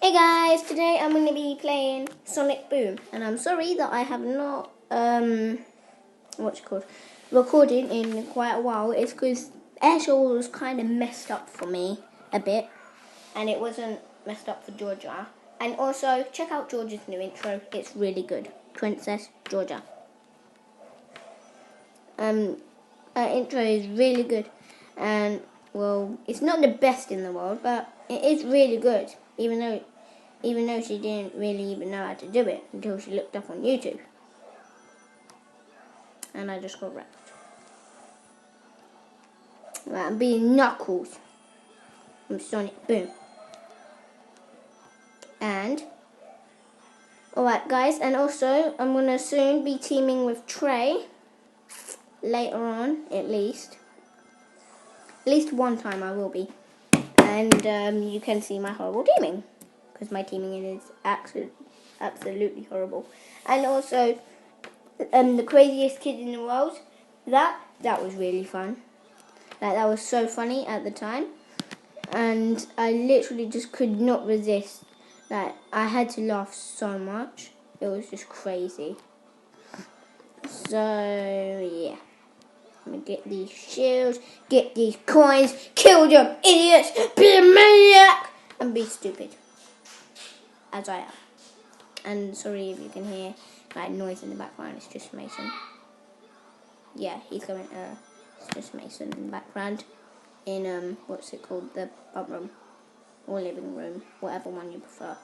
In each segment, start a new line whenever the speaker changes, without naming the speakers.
Hey guys, today I'm going to be playing Sonic Boom, and I'm sorry that I have not recorded in quite a while. It's because Airshore was kind of messed up for me a bit, and it wasn't messed up for Georgia. And also check out Georgia's new intro; it's really good. Princess Georgia. Intro is really good, and well, it's not the best in the world, but it is really good, even though she didn't really even know how to do it until she looked up on YouTube. And I just got wrecked. Right, I'm being Knuckles from Sonic Boom. And, alright guys, and also I'm going to soon be teaming with Trey. Later on, at least. At least one time I will be. And you can see my horrible teaming. Because my teaming is absolutely horrible. And also, the craziest kid in the world, that was really fun. Like, that was so funny at the time. And I literally just could not resist. Like, I had to laugh so much. It was just crazy. So, yeah. I'm going to get these shields, get these coins, kill them idiots, be a maniac, and be stupid. As I am. And sorry if you can hear like noise in the background, it's just Mason. Yeah, he's going it's just Mason in the background. In what's it called? The bump room. Or living room. Whatever one you prefer.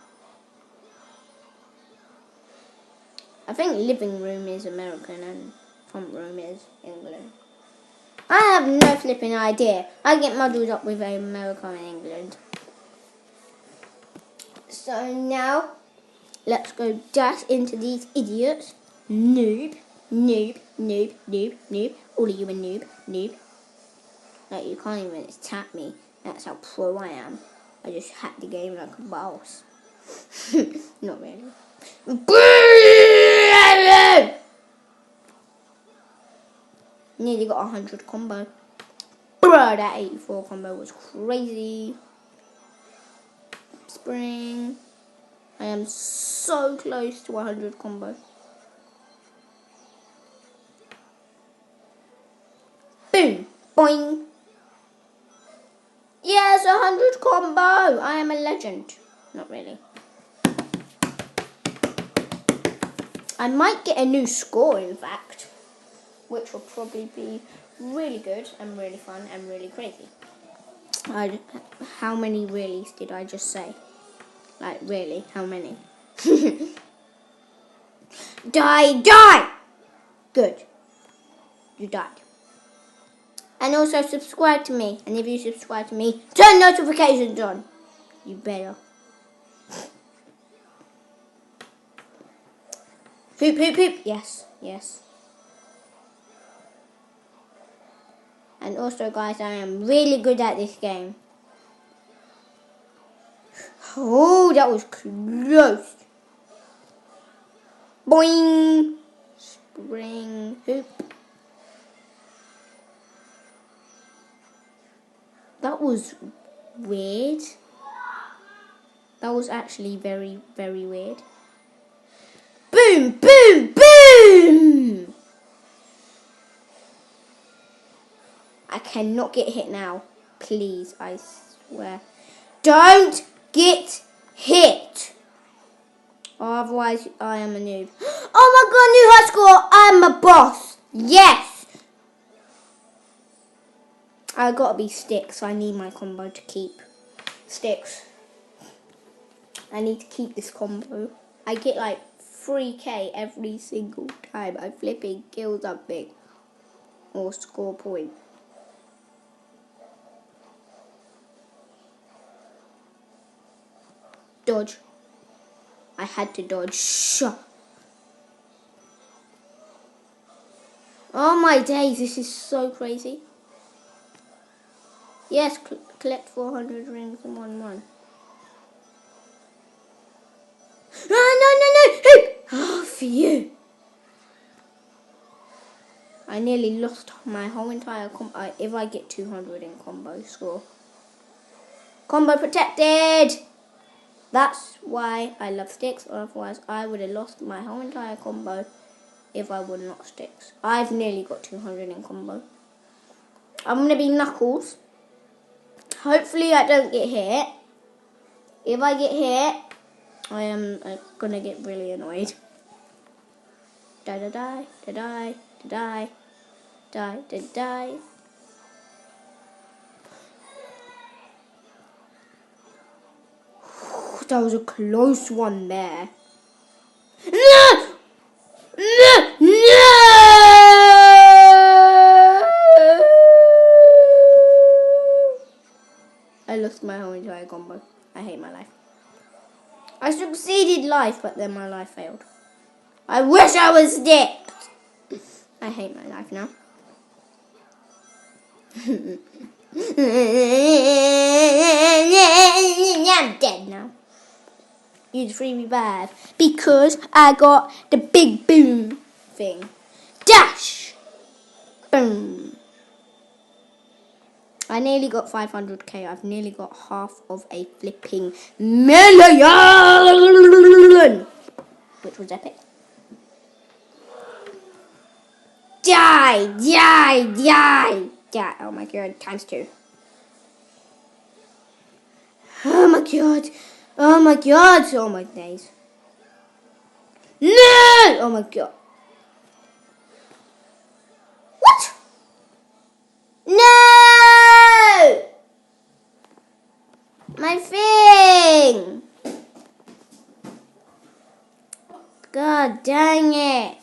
I think living room is American and front room is England. I have no flipping idea. I get muddled up with America and England. So now, let's go dash into these idiots. Noob, noob, noob, noob, noob. All of you are noob, noob. Like, you can't even attack me. That's how pro I am. I just hack the game like a boss. Not really. Nearly got 100 combo. Bro, that 84 combo was crazy. Spring. I am so close to 100 combo. Boom. Boing. Yes, 100 combo. I am a legend. Not really. I might get a new score, in fact. Which will probably be really good and really fun and really crazy. How many reallys did I just say? Like, really? How many? Die! Good. You died. And also subscribe to me. And if you subscribe to me, turn notifications on. You better. Hoop, hoop, hoop. Yes. And also, guys, I am really good at this game. Oh, that was close. Boing. Spring hoop. That was weird. That was actually very, very weird. Boom, boom, boom! I cannot get hit now. Please, I swear. Don't get hit! Or otherwise, I am a noob. Oh my god, new high score! I'm a boss! Yes! I gotta be Sticks. I need my combo to keep. Sticks. I need to keep this combo. I get like 3k every single time I flipping kill something. Or score point. Dodge. I had to dodge. Shut. Oh my days, this is so crazy. Yes, collect 400 rings in 1 month. No! Oh, for you. I nearly lost my whole entire combo. If I get 200 in combo score. Combo protected! That's why I love sticks, or otherwise I would have lost my whole entire combo if I would not sticks. I've nearly got 200 in combo. I'm going to be Knuckles. Hopefully I don't get hit. If I get hit, I am going to get really annoyed. Die, die, die, die, die, die, die, die. That was a close one there. No! No! No! I lost my whole entire combo. I hate my life. I succeeded life, but then my life failed. I wish I was sticked. I hate my life now. I'm dead now. Use free revive because I got the big boom thing. Dash! Boom. I nearly got 500k. I've nearly got half of a flipping million, which was epic. Die, die, die, die. Oh my god, times 2. Oh my god. Oh my god. Oh my days. No! Oh my god. What? No! My thing. God dang it.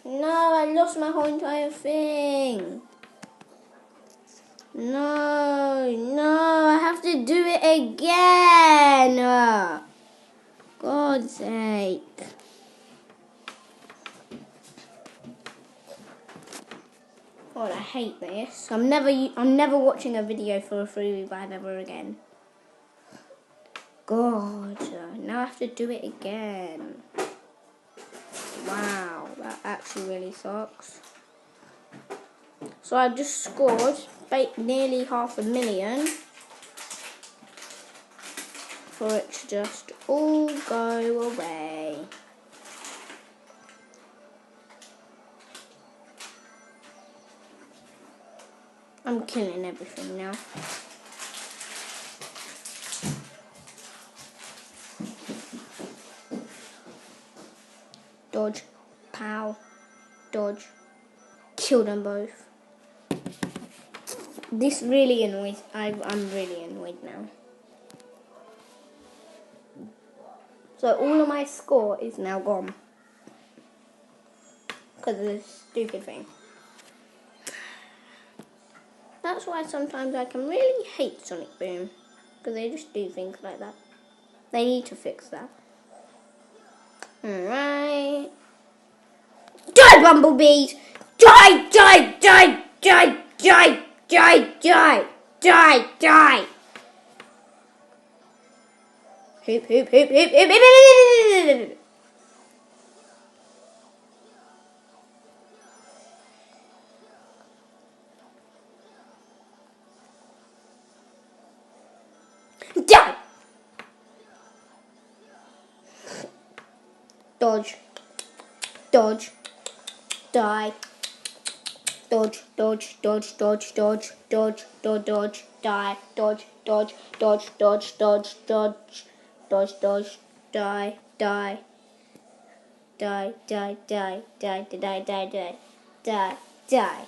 No, I lost my whole entire thing. No, I have to do it again. God's sake. God, I hate this. I'm never watching a video for a free revive ever again. God, now I have to do it again. Wow, that actually really sucks. So I've just scored nearly 500,000 for it to just all go away. I'm killing everything now. Dodge, pow, dodge, kill them both. This really annoys. I'm really annoyed now. So all of my score is now gone because of this stupid thing. That's why sometimes I can really hate Sonic Boom, because they just do things like that. They need to fix that. Alright. Die, bumblebees! Die, die, die, die, die, die, die, die, die! Hoop, hoop, hoop, hoop, hoop, hoop, hoop. Die! Dodge. Dodge. Die. Dodge, dodge, dodge, dodge, dodge, dodge, dodge, dodge, die, dodge, dodge, dodge, dodge, dodge, dodge, dodge, dodge, die, die, die, die, die, die, die, die, die, die, die.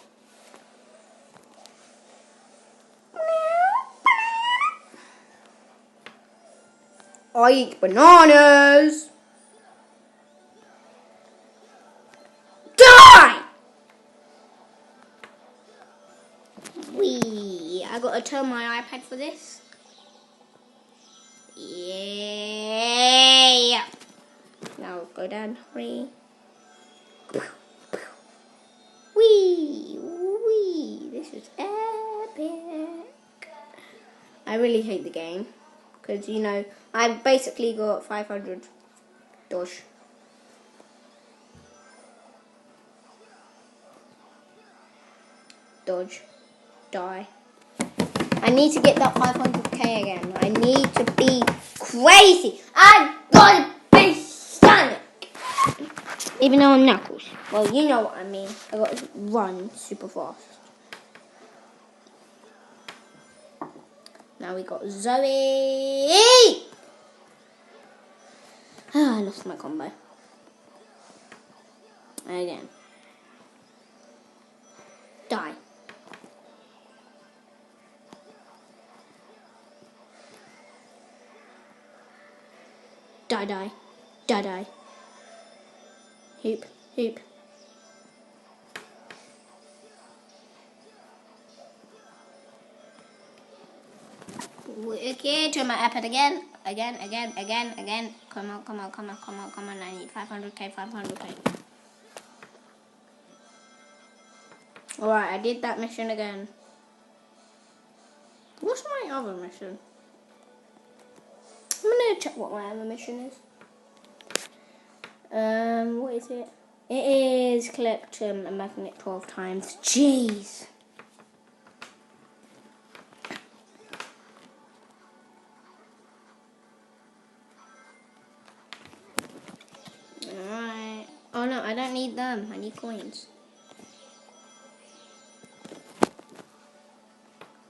I eat bananas. Die! Wee! I gotta turn my iPad for this. Yeah. Now go down 3. Wee! Wee! This is epic. I really hate the game because, you know, I basically got 500 dosh. Dodge. Die. I need to get that 500k again. I need to be crazy. I gotta be Sonic. Even though I'm Knuckles. Well, you know what I mean. I gotta run super fast. Now we got Zoe. I lost my combo. Again. Die. Die, die. Die, die. Hoop, hoop. Okay, turn my iPad again. Again. Come on. I need 500k. Alright, I did that mission again. What's my other mission? I'm gonna check what my other mission is. What is it? It is collect a magnet 12 times. Jeez. Alright. Oh no, I don't need them. I need coins.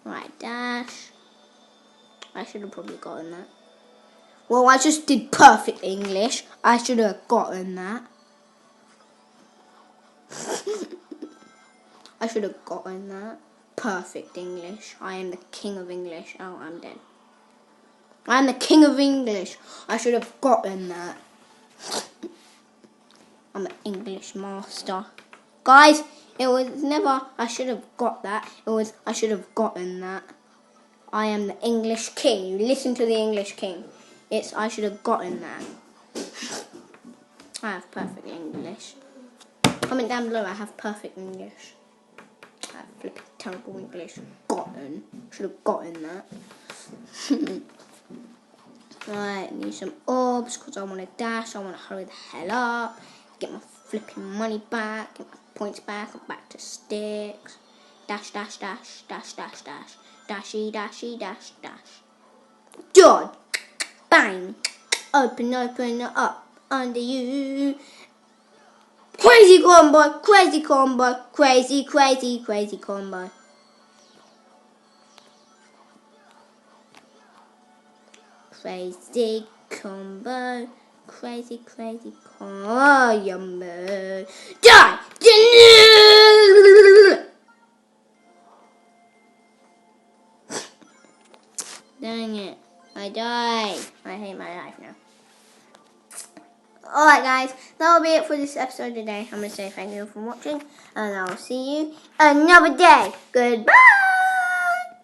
Right, dash. I should have probably gotten that. Well, I just did perfect English. I should have gotten that. I should have gotten that. Perfect English. I am the king of English. Oh, I'm dead. I am the king of English. I should have gotten that. I'm an English master. Guys, it was never I should have got that. It was I should have gotten that. I am the English king. You listen to the English king. It's I should have gotten that. I have perfect English. Comment down below, I have perfect English. I have flipping terrible English. Gotten. Should have gotten that. Right, need some orbs because I want to dash. I want to hurry the hell up. Get my flipping money back. Get my points back. I'm back to sticks. Dash. Dashy, dash. Dodge. Bang. Open up under you. Crazy combo. Crazy combo. Crazy combo. Crazy combo. Crazy combo. Die! Dang it. I died. I hate my life now. Alright guys, that'll be it for this episode today. I'm going to say thank you for watching and I'll see you another day. Goodbye!